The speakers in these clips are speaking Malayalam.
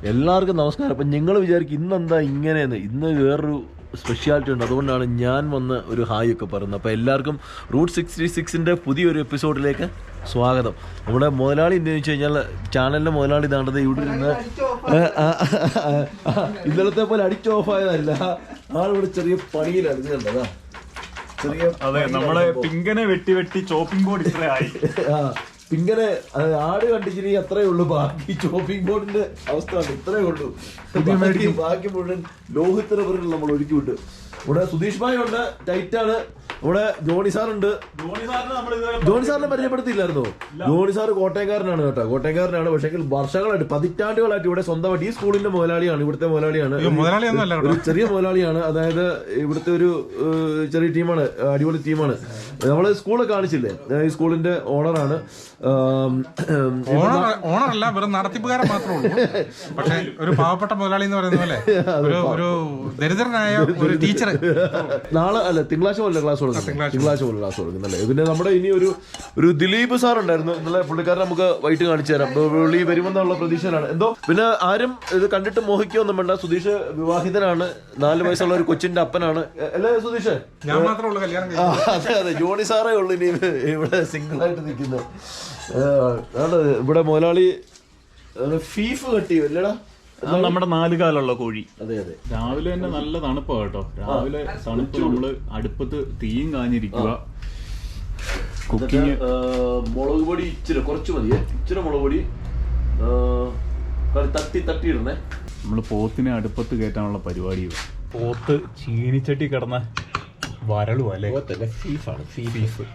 എല്ലാവർക്കും നമസ്കാരം. അപ്പം നിങ്ങൾ വിചാരിക്കും ഇന്നെന്താ ഇങ്ങനെയെന്ന്. ഇന്ന് വേറൊരു സ്പെഷ്യാലിറ്റി ഉണ്ട്, അതുകൊണ്ടാണ് ഞാൻ വന്ന് ഒരു ഹായ് ഒക്കെ പറയുന്നത്. അപ്പോൾ എല്ലാവർക്കും റൂട്ട് 66-ന്റെ പുതിയൊരു എപ്പിസോഡിലേക്ക് സ്വാഗതം. നമ്മുടെ മുതലാളി എന്താണെന്ന് വെച്ച് കഴിഞ്ഞാൽ ചാനലിൻ്റെ മുതലാളി താണ്ടത് ഇവിടെ ഇരുന്ന് ഇന്നലത്തെ പോലെ അടിച്ച് ഓഫായതല്ല, ആളിവിടെ ചെറിയ പണിയിലാണ്. ഇത് കണ്ടതാ ചെറിയ, അതെ, നമ്മളെ പിങ്കനെ വെട്ടി വെട്ടി ചോപ്പിംഗ് ബോർഡ് ഇത്രയായി. പിങ്ങനെ ആട് കണ്ടിച്ചിരി അത്രേ ഉള്ളൂ, ബാക്കി ചോപ്പിംഗ് ബോർഡിന്റെ അവസ്ഥ ഇത്രേ ഉള്ളൂ. ബാക്കി മുഴുവൻ ലോഹിത്തിന് പുറകിൽ നമ്മൾ ഒഴുക്കി വിട്ടു. ഇവിടെ സുധീഷ് ഭായ് ഉണ്ട്, ടൈറ്റാണ്. ഇവിടെ ജോണി സാറുണ്ട്. ജോണി സാറിനെ പരിചയപ്പെടുത്തിയില്ലായിരുന്നോ? ജോണി സാറ് കോട്ടയംകാരനാണ് കേട്ടോ, കോട്ടയംകാരനാണ്. പക്ഷേ വർഷങ്ങളായിട്ട് പതിറ്റാണ്ടുകളായിട്ട് ഇവിടെ സ്വന്തമായിട്ട് ഈ സ്കൂളിന്റെ മുതലാളിയാണ്, ഇവിടുത്തെ മുതലാളിയാണ്, ഒരു ചെറിയ മുതലാളിയാണ്. അതായത് ഇവിടുത്തെ ഒരു ചെറിയ ടീമാണ്, അടിപൊളി ടീമാണ്. നമ്മള് സ്കൂള് കാണിച്ചില്ലേ, ഈ സ്കൂളിന്റെ ഓണറാണ്. ഓണറല്ല, വെറും നടത്തിപ്പുകാരൻ മാത്രമേ ഉള്ളൂ. പക്ഷെ ഒരു പാവപ്പെട്ട മുതലാളി എന്ന് പറയുന്ന പോലെ ഒരു ദരിദ്രനായ ഒരു ടീച്ചർ. നാളെ അല്ല, തിങ്കളാഴ്ച പോലെ ക്ലാസ് കൊടുക്കുന്നല്ലേ. പിന്നെ നമ്മുടെ ഇനി ഒരു ദിലീപ് സാർ ഉണ്ടായിരുന്നു ഇന്നലെ, പുള്ളിക്കാരൻ നമുക്ക് വൈകിട്ട് കാണിച്ചു തരാം. പുള്ളി വരുമെന്നുള്ള പ്രതീക്ഷയിലാണ് എന്തോ. പിന്നെ ആരും ഇത് കണ്ടിട്ട് മോഹിക്കൊന്നും വേണ്ട, സുധീഷ് വിവാഹിതനാണ്, 4 വയസ്സുള്ള ഒരു കൊച്ചിന്റെ അപ്പനാണ് അല്ലേ സുധീഷ്? ഞാൻ മാത്രമേ ഉള്ളൂ കല്യാണം. അതെ അതെ, ജോണി സാറേ ഉള്ളു ഇനി ഇവിടെ സിംഗിൾ ആയിട്ട് നിൽക്കുന്നത്. ഇവിടെ മുതലാളി ഫീഫ് കട്ടി അല്ലേടാ, നമ്മുടെ 4 കാലുള്ള കോഴി. അതെ അതെ. രാവിലെ തന്നെ നല്ല തണുപ്പാ കേട്ടോ. രാവിലെ തണുപ്പ്, നമ്മള് അടുപ്പത്ത് തീയും കാഞ്ഞിരിക്കുക. കുക്കിങ് മുളക് പൊടി ഇച്ചിരി കുറച്ച് മതിയേ, ഇച്ചിരി മുളക് പൊടി തട്ടി ഇടണേ. നമ്മള് പോത്തിനെ അടുപ്പത്ത് കയറ്റാനുള്ള പരിപാടി. പോത്ത് ചീനിച്ചട്ടി കിടന്ന വരളു അല്ലേ? ഫീഫാണ്, ഫീഫ്.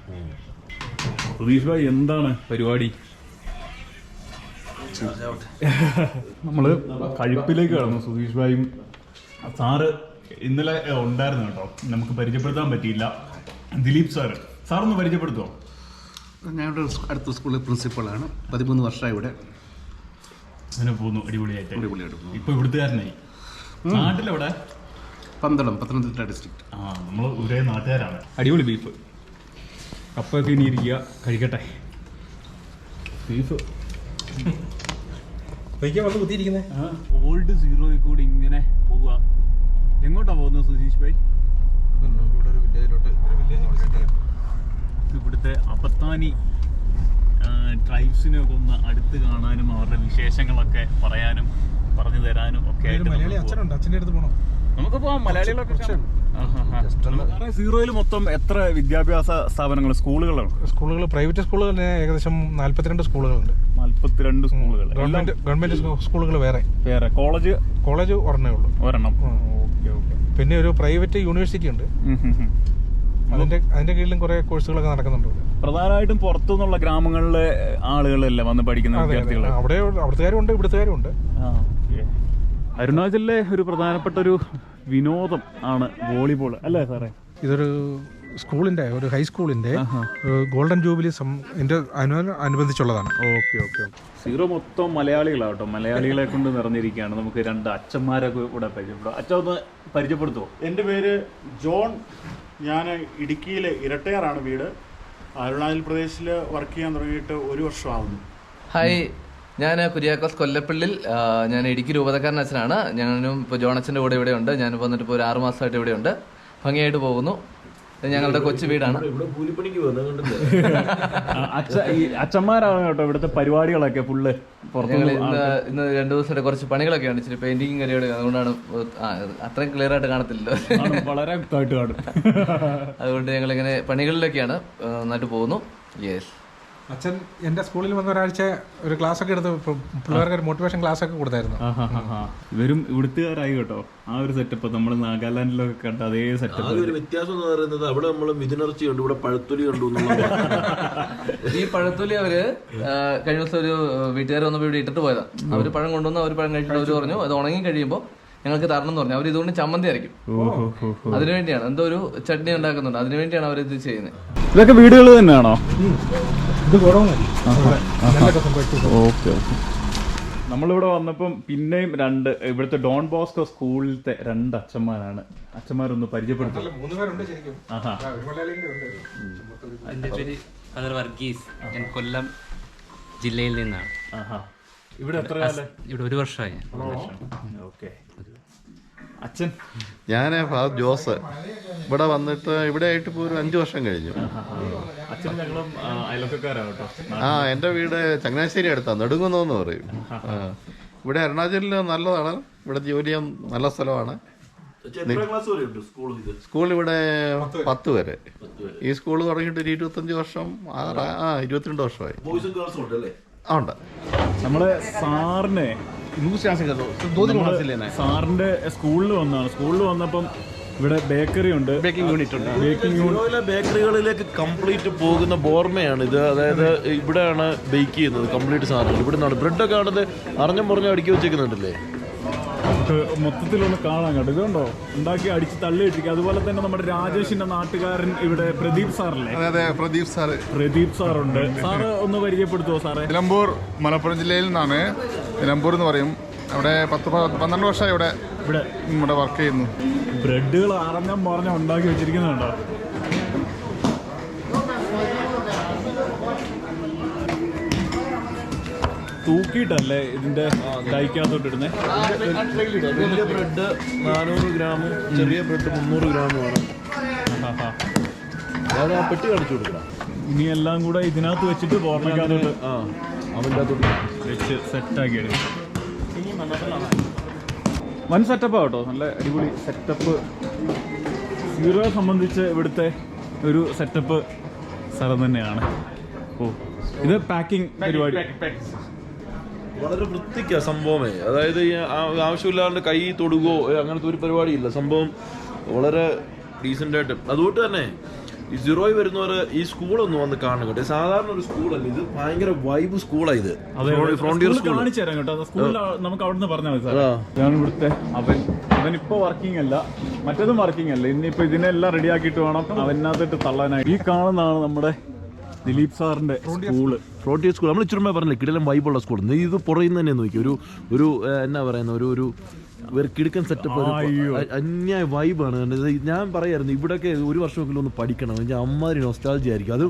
സുധീഷ് ഭായ് എന്താണ് പരിപാടി? നമ്മള് കഴിപ്പിലേക്ക് കടന്നു. സുധീഷ് ഭായും സാറ് ഇന്നലെ ഉണ്ടായിരുന്നു കേട്ടോ, നമുക്ക് പരിചയപ്പെടുത്താൻ പറ്റിയില്ല. ദിലീപ് സാറൊന്ന് പരിചയപ്പെടുത്തുമോ? ഞാനിവിടെ അടുത്ത സ്കൂളിലെ പ്രിൻസിപ്പളാണ്, 13 വർഷമായി ഇവിടെ. അങ്ങനെ പോകുന്നു, അടിപൊളിയായിട്ട്. ഇപ്പൊ ഇവിടുത്തുകാരനായി. നാട്ടിലെവിടെ? പന്തളം, പത്തനംതിട്ട ഡിസ്ട്രിക്ട്. നമ്മൾ ഒരേ നാട്ടുകാരാണ്. അടിപൊളി ബീഫ്. കപ്പൊക്കെ ഇനി ഇരിക്കുക, കഴിക്കട്ടെ. ബീഫ് ഓൾഡ് സീറോയിൽ കൂടി ഇങ്ങനെ പോവുക. എങ്ങോട്ടാ പോകുന്നത് സുധീഷ് ഭായ്? ഇവിടുത്തെ അപത്താനി ട്രൈബ്സിനെ ഒക്കെ ഒന്ന് അടുത്ത് കാണാനും അവരുടെ വിശേഷങ്ങളൊക്കെ പറയാനും പറഞ്ഞു തരാനും ഒക്കെ ആയിട്ട് നമുക്ക് പോവാം. മലയാളികളൊക്കെ സീറോയിൽ മൊത്തം എത്ര വിദ്യാഭ്യാസ സ്ഥാപനങ്ങൾ, സ്കൂളുകൾ? പ്രൈവറ്റ് സ്കൂളുകൾ തന്നെ ഏകദേശം 42 സ്കൂളുകളുണ്ട്. 42 സ്കൂളുകൾ. ഗവൺമെന്റ് സ്കൂളുകൾ വേറെ. കോളേജ് ഒരെണ്ണം. പിന്നെ ഒരു പ്രൈവറ്റ് യൂണിവേഴ്സിറ്റി ഉണ്ട്, അതിന്റെ കീഴിലും കുറെ കോഴ്സുകളൊക്കെ നടക്കുന്നുണ്ട്. പ്രധാനമായിട്ടും പുറത്തുനിന്നുള്ള ഗ്രാമങ്ങളിലെ ആളുകളല്ലേ വന്ന് പഠിക്കുന്ന വിദ്യാർത്ഥികൾ. അവിടുത്തുകാരും ഉണ്ട്, ഇവിടുത്തുകാരും ഉണ്ട്. അരുണാചലിലെ ഒരു പ്രധാനപ്പെട്ട ഒരു വിനോദം ആണ് വോളിബോൾ അല്ലേ സാറേ? ഇതൊരു സ്കൂളിന്റെ, ഒരു ഹൈസ്കൂളിന്റെ ഗോൾഡൻ ജൂബിലി അനുബന്ധിച്ചുള്ളതാണ്. ഓക്കെ. സീറോ മൊത്തം മലയാളികളാട്ടോ, മലയാളികളെ കൊണ്ട് നിറഞ്ഞിരിക്കുകയാണ്. നമുക്ക് 2 അച്ഛന്മാരൊക്കെ കൂടെ പരിചയപ്പെടും. അച്ഛൻ ഒന്ന് പരിചയപ്പെടുത്തുമോ? എൻ്റെ പേര് ജോൺ. ഞാൻ ഇടുക്കിയിലെ ഇരട്ടയാറാണ് വീട്. അരുണാചൽ പ്രദേശിൽ വർക്ക് ചെയ്യാൻ തുടങ്ങിയിട്ട് 1 വർഷമാകുന്നു. ഹായ്, ഞാൻ കുര്യാക്കോസ് കൊല്ലപ്പള്ളിൽ. ഞാൻ ഇടുക്കി രൂപതക്കാരൻ അച്ഛനാണ്. ഞാനും ഇപ്പോൾ ജോണച്ചൻ്റെ കൂടെ ഇവിടെ ഉണ്ട്. ഞാനിപ്പോൾ വന്നിട്ട് ഇപ്പോൾ ഒരു 6 മാസമായിട്ട് ഇവിടെ ഉണ്ട്. ഭംഗിയായിട്ട് പോകുന്നു. ഞങ്ങളുടെ കൊച്ചു വീടാണ്. അച്ഛന്മാരാണ് കേട്ടോ ഇവിടുത്തെ പരിപാടികളൊക്കെ ഫുള്ള്. ഞങ്ങൾ ഇന്ന് 2 ദിവസമായിട്ട് കുറച്ച് പണികളൊക്കെ ആണ്, ഇച്ചിരി പെയിന്റിങ്ങും കാര്യങ്ങളും. അതുകൊണ്ടാണ് അത്രയും ക്ലിയർ ആയിട്ട് കാണത്തില്ലല്ലോ, വളരെ വ്യക്തമായിട്ട് കാണും. അതുകൊണ്ട് ഞങ്ങളിങ്ങനെ പണികളിലൊക്കെയാണ്, നന്നായിട്ട് പോകുന്നു. യെസ്. അച്ഛൻ എൻ്റെ സ്കൂളിൽ വന്ന ഒരാഴ്ച ഒരു ക്ലാസ് ഒക്കെ എടുത്ത് പിള്ളേർക്ക് ഒരു മോട്ടിവേഷൻ ക്ലാസ് ഒക്കെ കൊടുത്തായിരുന്നു. ഇവരും ഇവിടുത്തുകാരായി കേട്ടോ. ആ ഒരു സെറ്റപ്പ് നമ്മൾ നാഗാലാൻഡിലൊക്കെ കണ്ട അതേ സെറ്റപ്പ്. ഒരു വ്യത്യാസം എന്ന് പറയുന്നത് അവിടെ നമ്മൾ മിഥുനർച്ചി കണ്ടു, ഇവിടെ പഴത്തൊലി കണ്ടു. ഈ പഴത്തൊലി അവര് കഴിഞ്ഞ ദിവസം ഒരു വീട്ടുകാർ വന്നപ്പോൾ ഇവിടെ ഇട്ടിട്ട് പോയതാ. അവര് പഴം കൊണ്ടുവന്ന് അവർ പഴം കഴിച്ചിട്ട് അവര് പറഞ്ഞു അത് ഉണങ്ങി കഴിയുമ്പോൾ ഞങ്ങൾക്ക് തരണം എന്ന് പറഞ്ഞു. അവർ ഇതുകൊണ്ട് ചമ്മന്തി അരയ്ക്കും, അതിനുവേണ്ടിയാണ്. എന്തോ ഒരു ചട്നി ഉണ്ടാക്കുന്നുണ്ട്, അതിനുവേണ്ടിയാണ് അവരിത് ചെയ്യുന്നത്. ഇതൊക്കെ വീടുകൾ തന്നെയാണോ? ഓക്കെ. നമ്മളിവിടെ വന്നപ്പം പിന്നെയും 2 ഇവിടുത്തെ ഡോൺ ബോസ്കോ സ്കൂളിലത്തെ 2 അച്ഛന്മാരാണ്. അച്ഛന്മാരൊന്ന് പരിചയപ്പെടുത്തും. എൻ്റെ പേര് ഫാദർ വർഗീസ്. ഞാൻ കൊല്ലം ജില്ലയിൽ നിന്നാണ്. ഇവിടെ എത്ര കാലം? ഇവിടെ 1 വർഷമായി. ഓക്കെ. അച്ഛൻ? ഞാൻ ഫാദർ ജോസ്. ഇവിടെ വന്നിട്ട് ഇവിടെ ആയിട്ട് ഇപ്പോൾ ഒരു 5 വർഷം കഴിഞ്ഞു. അച്ഛനും ഞങ്ങളും അയൽവക്കക്കാരാട്ടോ. എൻ്റെ വീട് ചങ്ങനാശ്ശേരി അടുത്താണ്, നെടുങ്കുന്നമെന്ന് പറയും. ഇവിടെ അരുണാചലിൽ നല്ലതാണ്, ഇവിടെ ജോലി ചെയ്യാൻ നല്ല സ്ഥലമാണ്. സ്കൂൾ ഇവിടെ 10 വരെ. ഈ സ്കൂൾ തുടങ്ങിയിട്ട് ഒരു 25 വർഷം 22 വർഷമായി. ഉണ്ട്. നമ്മളെ സാറിനെ സാറിന്റെ സ്കൂളിൽ വന്നതാണ്. സ്കൂളിൽ വന്നപ്പം ഇവിടെ ബേക്കറി ഉണ്ട്, ബേക്കിംഗ് യൂണിറ്റ് ഉണ്ട്. ബേക്കറികളിലേക്ക് കംപ്ലീറ്റ് പോകുന്ന ബോർമയാണ് ഇത്. അതായത് ഇവിടെയാണ് ബേക്ക് ചെയ്യുന്നത് കംപ്ലീറ്റ് സാധനങ്ങൾ. ഇവിടെ നിന്നാണ് ബ്രെഡൊക്കെ ആണത് അറിഞ്ഞും പറഞ്ഞും അടുക്കി വെച്ചേക്കുന്നുണ്ടല്ലേ. മൊത്തത്തിലൊന്ന് കാണാൻ കേട്ടോ. ഇതുണ്ടോ ഉണ്ടാക്കി അടിച്ച് തള്ളിയിട്ടിരിക്കുക. അതുപോലെ തന്നെ നമ്മുടെ രാജേഷിന്റെ നാട്ടുകാരൻ ഇവിടെ പ്രദീപ് സാറല്ലേ? അതെ, പ്രദീപ് സാറുണ്ട്. സാറ് ഒന്ന് പരിചയപ്പെടുത്തുമോ സാറേ? നിലമ്പൂർ, മലപ്പുറം ജില്ലയിൽ നിന്നാണ്. നിലമ്പൂർ എന്ന് പറയും. അവിടെ 12 വർഷമായി ഇവിടെ വർക്ക് ചെയ്യുന്നു. ബ്രെഡുകൾ അറിഞ്ഞ ഉണ്ടാക്കി വെച്ചിരിക്കുന്നുണ്ടോ? തൂക്കിയിട്ടല്ലേ ഇതിന്റെ കൈക്കകത്തോട്ട് ഇടുന്നത്? വലിയ ബ്രെഡ് 400 ഗ്രാമും ചെറിയ ബ്രെഡ് 300 ഗ്രാമുമാണ്. അതായത് ആ പെട്ടി കടിച്ചു കൊടുക്കണം. ഇനി എല്ലാം കൂടെ ഇതിനകത്ത് വെച്ചിട്ട് പോർണക്കകത്തോട്ട് അവൻ്റെ അകത്തോട്ട് വെച്ച് സെറ്റാക്കി എടുക്കും. വൻ സെറ്റപ്പാ കേട്ടോ, നല്ല അടിപൊളി സെറ്റപ്പ്. സീറോയെ സംബന്ധിച്ച് ഇവിടുത്തെ ഒരു സെറ്റപ്പ് സ്ഥലം തന്നെയാണ്. ഇത് പാക്കിംഗ് പരിപാടി വളരെ വൃത്തിക്കാ സംഭവമേ. അതായത് ആവശ്യമില്ലാണ്ട് കൈ തൊടുകയോ അങ്ങനത്തെ ഒരു പരിപാടിയില്ല. സംഭവം വളരെ ഡീസൻ്റ് ആയിട്ട്. അതുകൊണ്ട് തന്നെ ഈ സിറോയിൽ വരുന്നവർ ഈ സ്കൂളൊന്നും വന്ന് കാണും കേട്ടോ. സാധാരണ ഒരു സ്കൂളല്ല ഇത്, ഭയങ്കര വൈബ് സ്കൂളാണ് ഇത്. ഫ്രോണ്ടിയർ സ്കൂൾ കാണിച്ചു തരാം കേട്ടോ. സ്കൂളിൽ നമുക്ക് അവിടെ നിന്ന് പറഞ്ഞാൽ മതി സാർ. ഇതാണ് ഇവിടുത്തെ അവനിപ്പോ വർക്കിംഗ് അല്ല, മറ്റേതും വർക്കിംഗ് അല്ല. ഇന്നിപ്പോ ഇതിനെല്ലാം റെഡിയാക്കിയിട്ട് വേണം അവനകത്തിട്ട് തള്ളാനായി. ഈ കാണുന്നതാണ് നമ്മുടെ ദിലീപ് സാറിന്റെ സ്കൂള്, ഫ്രോണ്ടിയർ സ്കൂൾ. നമ്മൾ ഇച്ചിരി പറഞ്ഞില്ലേ കിടിലം വൈബുള്ള സ്കൂൾ. ഇത് പുറയുന്ന തന്നെ നോക്കി ഒരു എന്നാ പറയുന്ന ഒരു കിടുക്കൻ സെറ്റപ്പ്, അന്യായ വൈബാണ്. ഞാൻ പറയായിരുന്നു ഇവിടെയൊക്കെ 1 വർഷമെങ്കിലും ഒന്ന് പഠിക്കണം. അമ്മാതിരി നൊസ്റ്റാൾജി ആയിരിക്കും അത്.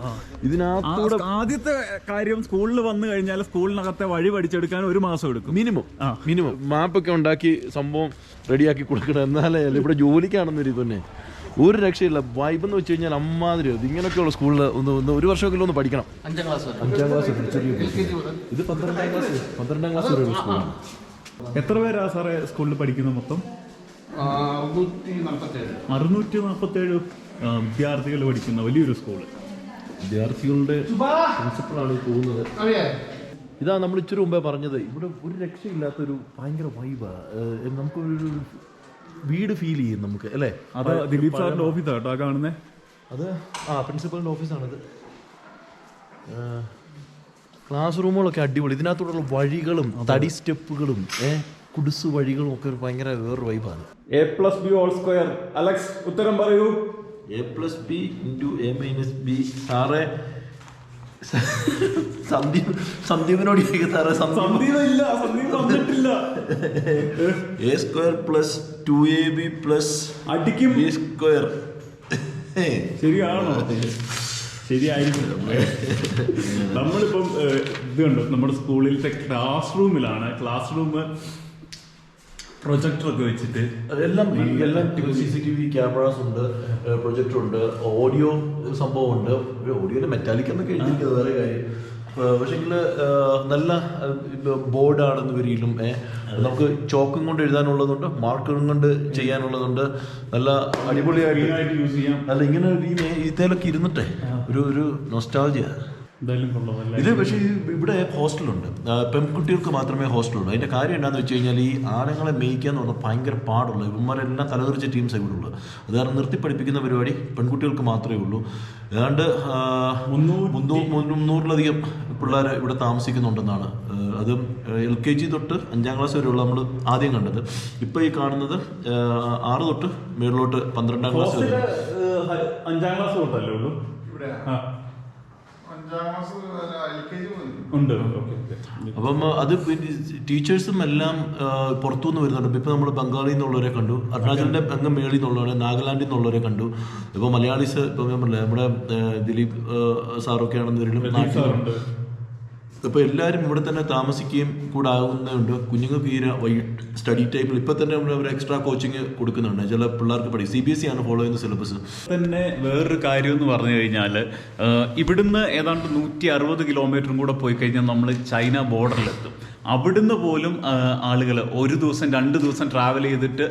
ഇതിനകത്തൂടെ ആദ്യത്തെ കാര്യം സ്കൂളിൽ വന്നു കഴിഞ്ഞാൽ സ്കൂളിനകത്തെ വഴി പഠിച്ചെടുക്കാൻ 1 മാസം എടുക്കും മിനിമം. മാപ്പൊക്കെ ഉണ്ടാക്കി സംഭവം റെഡിയാക്കി കൊടുക്കണം. എന്നാലേ ഇവിടെ ജോലിക്കാണെന്നൊരു തന്നെ ഒരു രക്ഷയില്ല. വൈബ് എന്ന് വെച്ച് കഴിഞ്ഞാൽ അമ്മാതിരി ഇങ്ങനെയൊക്കെയുള്ള സ്കൂളിൽ ഒന്ന് 1 വർഷമെങ്കിലും ഒന്ന് പഠിക്കണം. 5ാം ക്ലാസ് ഇത് 12ാം ക്ലാസ് വരെയുള്ള സ്കൂളാണ്. എത്ര പേരാ സാറേ സ്കൂളിൽ പഠിക്കുന്നത് മൊത്തം? 647 വിദ്യാർത്ഥികൾ പഠിക്കുന്ന വലിയൊരു സ്കൂള്. വിദ്യാർത്ഥികളുടെ പ്രിൻസിപ്പളാണ് പോകുന്നത്. ഇതാ നമ്മൾ ഇച്ചിരി മുമ്പേ പറഞ്ഞത്, ഇവിടെ ഒരു രക്ഷയില്ലാത്തൊരു ഭയങ്കര വൈബാ. നമുക്കൊരു വീട് ഫീൽ ചെയ്യും നമുക്ക് അല്ലേ. അത് ദിലീപ് സാറിന്റെ ഓഫീസാ കേട്ടോ ആ കാണുന്നേ. അത് പ്രിൻസിപ്പലിന്റെ ഓഫീസാണിത്. ക്ലാസ് റൂമുകളൊക്കെ അടിപൊളി. ഇതിനകത്തോടുള്ള വഴികളും തടി സ്റ്റെപ്പുകളും കുടിസ് വഴികളും ഒക്കെ ഒരു ഭയങ്കര വേറൊരു വൈബാണ്. A+B² അലക്സ് ഉത്തരം പറയൂ. A+B × A-B. സാറേ സന്ദീപിനോട് സാറേ A² + 2AB + അടിക്കും B². ശരിയാണോ? ശരിയായിരിക്കും. നമ്മളിപ്പം ഇത് കണ്ടോ, നമ്മുടെ സ്കൂളിലത്തെ ക്ലാസ് റൂമിലാണ്. ക്ലാസ് റൂം പ്രൊജക്ടറൊക്കെ വെച്ചിട്ട് എല്ലാം CCTV ക്യാമറാസ് ഉണ്ട്, പ്രൊജക്ടർ ഉണ്ട്, ഓഡിയോ സംഭവം ഉണ്ട്. ഓഡിയോയിൽ മെറ്റാലിക് എന്നൊക്കെ എഴുതിയിരിക്കുന്നത് വേറെ കാര്യം. പക്ഷേങ്കിൽ നല്ല ബോർഡാണെന്ന് വരിയിലും നമുക്ക് ചോക്കും കൊണ്ട് എഴുതാനുള്ളതുണ്ട്, മാർക്കറും കൊണ്ട് ചെയ്യാനുള്ളതുണ്ട്. നല്ല അടിപൊളിയായിട്ട് യൂസ് ചെയ്യാം. അല്ല ഇങ്ങനെ ഇതിലൊക്കെ ഇരുന്നിട്ടേ ഒരു നൊസ്റ്റാൾജിയ. ഇത് പക്ഷേ ഇവിടെ ഹോസ്റ്റലുണ്ട്, പെൺകുട്ടികൾക്ക് മാത്രമേ ഹോസ്റ്റലുള്ളൂ. അതിൻ്റെ കാര്യം എന്താണെന്ന് വെച്ച് കഴിഞ്ഞാൽ ഈ ആണുങ്ങളെ മേയ്ക്കുക എന്ന് പറഞ്ഞാൽ ഭയങ്കര പാടുള്ള, ഇവന്മാരെല്ലാം തലതെറിച്ച ടീംസ് ഇവിടെ ഉള്ളൂ. അത് കാരണം നിർത്തി പഠിപ്പിക്കുന്ന പരിപാടി പെൺകുട്ടികൾക്ക് മാത്രമേ ഉള്ളൂ. ഏതാണ്ട് 300-ലധികം പിള്ളേർ ഇവിടെ താമസിക്കുന്നുണ്ടെന്നാണ്. അതും LKG തൊട്ട് 5ാം ക്ലാസ് വരെയുള്ള നമ്മൾ ആദ്യം കണ്ടത്. ഇപ്പോൾ ഈ കാണുന്നത് 6 തൊട്ട് മേളിലോട്ട് 12ാം ക്ലാസ് വരെ. 5ാം ക്ലാസ് തൊട്ടല്ലേ ഉള്ളൂ ഇവിടെ? അപ്പം അത് ടീച്ചേഴ്സും എല്ലാം പുറത്തുനിന്ന് വരുന്നുണ്ട്. ഇപ്പം നമ്മൾ ബംഗാളിൽ നിന്നുള്ളവരെ കണ്ടു, അരുണാചലിൻ്റെ അങ്ങ് മേളിൽ നിന്നുള്ളവരെ, നാഗാലാൻഡിൽ നിന്നുള്ളവരെ കണ്ടു. ഇപ്പോൾ മലയാളീസ് ഇപ്പം ഞാൻ പറഞ്ഞില്ലേ നമ്മുടെ ദിലീപ് സാറൊക്കെ ആണെന്നവരിലും അപ്പോൾ എല്ലാവരും ഇവിടെ തന്നെ താമസിക്കുകയും കൂടെ ആകുന്നതുകൊണ്ട് കുഞ്ഞുങ്ങൾക്ക് ഈ വൈകിട്ട് സ്റ്റഡി ടൈമിൽ ഇപ്പം തന്നെ അവർ എക്സ്ട്രാ കോച്ചിങ് കൊടുക്കുന്നുണ്ട്. ചില പിള്ളേർക്ക് പഠിക്കും. CBSE ആണ് ഫോളോ ചെയ്യുന്ന സിലബസ്. തന്നെ വേറൊരു കാര്യം എന്ന് പറഞ്ഞു കഴിഞ്ഞാൽ ഇവിടുന്ന് ഏതാണ്ട് 160 കിലോമീറ്ററും കൂടെ പോയി കഴിഞ്ഞാൽ നമ്മൾ ചൈന ബോർഡറിലെത്തും. അവിടുന്ന് പോലും ആളുകൾ 1 ദിവസം 2 ദിവസം ട്രാവൽ ചെയ്തിട്ട്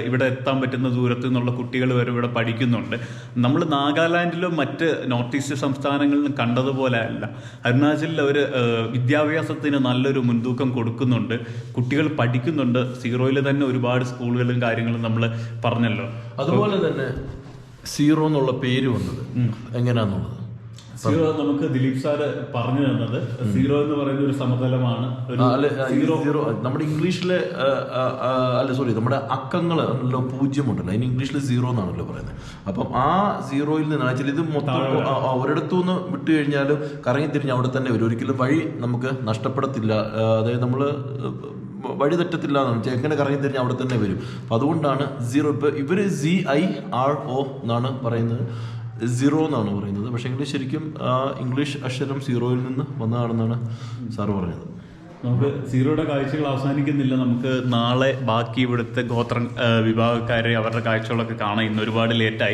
ഇവിടെ എത്താൻ പറ്റുന്ന ദൂരത്തു നിന്നുള്ള കുട്ടികൾ വരെ ഇവിടെ പഠിക്കുന്നുണ്ട്. നമ്മൾ നാഗാലാൻഡിലും മറ്റ് നോർത്ത് ഈസ്റ്റ് സംസ്ഥാനങ്ങളിലും കണ്ടതുപോലെ അല്ല. അരുണാചലിൽ അവർ വിദ്യാഭ്യാസത്തിന് നല്ലൊരു മുൻതൂക്കം കൊടുക്കുന്നുണ്ട്. കുട്ടികൾ പഠിക്കുന്നുണ്ട്. സീറോയിൽ തന്നെ ഒരുപാട് സ്കൂളുകളും കാര്യങ്ങളും നമ്മൾ പറഞ്ഞല്ലോ. അതുപോലെ തന്നെ സീറോ എന്നുള്ള പേര് വന്നത് എങ്ങനെയാണെന്നുള്ളത് സീറോ നമുക്ക് ദിലീപ് സാറ് പറഞ്ഞു തന്നത്. സീറോ എന്ന് പറയുന്ന ഒരു സമതലമാണ്. സീറോ നമ്മുടെ ഇംഗ്ലീഷിലെ നമ്മുടെ അക്കങ്ങളല്ലോ 0 ഉണ്ടല്ലോ, അതിന് ഇംഗ്ലീഷിൽ സീറോ എന്നാണല്ലോ പറയുന്നത്. അപ്പം ആ സീറോയിൽ നിന്നാണ് ആക്ച്വലി ഇത് മൊത്തം ഒരിടത്തു നിന്ന് വിട്ടു കഴിഞ്ഞാലും കറങ്ങി തിരിഞ്ഞ് അവിടെ തന്നെ വരും. ഒരിക്കലും വഴി നമുക്ക് നഷ്ടപ്പെടത്തില്ല. അതായത് നമ്മൾ വഴി തെറ്റത്തില്ല എന്നാണ്. എങ്ങനെ കറങ്ങി തിരിഞ്ഞ് അവിടെ തന്നെ വരും. അപ്പം അതുകൊണ്ടാണ് സീറോ. ഇപ്പം ഇവർ ZIRO എന്നാണ് പറയുന്നത്, സീറോ എന്നാണ് പറയുന്നത്. പക്ഷേ ശരിക്കും ഇംഗ്ലീഷ് അക്ഷരം സീറോയിൽ നിന്ന് വന്നതാണെന്നാണ് സാറ് പറഞ്ഞത്. നമുക്ക് സീറോയുടെ കാഴ്ചകൾ അവസാനിക്കുന്നില്ല. നമുക്ക് നാളെ ബാക്കി ഇവിടുത്തെ ഗോത്ര വിഭാഗക്കാരെ അവരുടെ കാഴ്ചകളൊക്കെ കാണാം. ഇന്ന് ഒരുപാട് ലേറ്റായി.